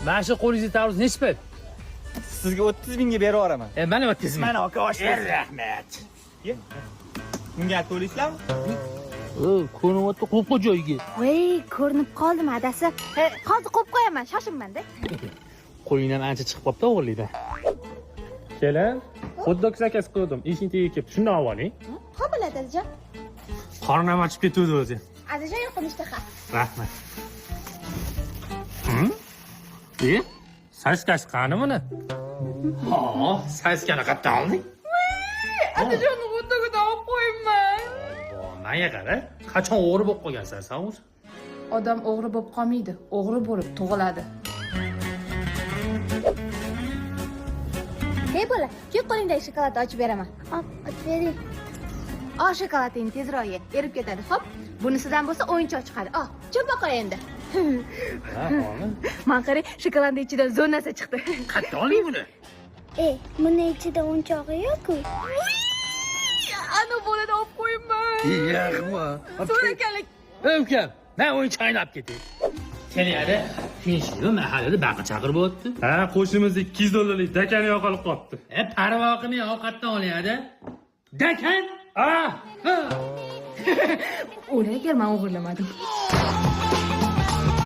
Mana shu qo'lingizga tarvuz nechi pul? Sizga 30 mingga berib yuboraman. Mana 30 ming. Mana aka osh. Rahmat. Bunga to'laysizlarmi? Ko'rinmayapti, qo'yib qo'y joyiga. Voy, ko'rinib qoldim adasi. Hozir qo'yib qo'yaman, shoshilmanda. Qo'yingdan ancha chiqib qopti o'g'irlikdan. Kelin, hot-dog zakaz qildim. Ishing tegiga kelib, shundan oling. Ha bo'ladi adajon. Qornim ochib ketdi o'zi. Adajon yo'qmi ishtaha? Rahmat. Saskasi qani buni? Ha, saskani qayerdan olding? Adajonni hot-dogida olib qo'yibman. Menga qara, qachon o'g'ri bo'lib qolgansan sen o'zi? Odam o'g'ri bo'lib qolmaydi, o'g'ri bo'lib tug'iladi. Hey bola, kel qo'lingdagi shokoladni ochib beraman. Ochib bering. Shokoladingni tezroq ye, erib ketadi. Xo'p, bunisidan bo'lsa o'yinchoq chiqadi. Cho'pa qo'y endi. Ha, oling. Men qarang, shokoladning ichidan zonasi chiqdi. Qayerdan oling buni? Buni ichida o'yinchog'i yo'q-ku. Ana bolada olib qo'yibman. Yaxma. So'rakalik. Ukam, men o'yinchoqni olib ketay. Keladi, tinchlikmi mahallada baqa-chaqir bo'lyapti. Ha, qo'shnimizda $200 dakani yo'qolib qolibdi. Parvo qilmay ovqatdan olyapti. Dakan? O'ylaygar, men o'g'irlamadim.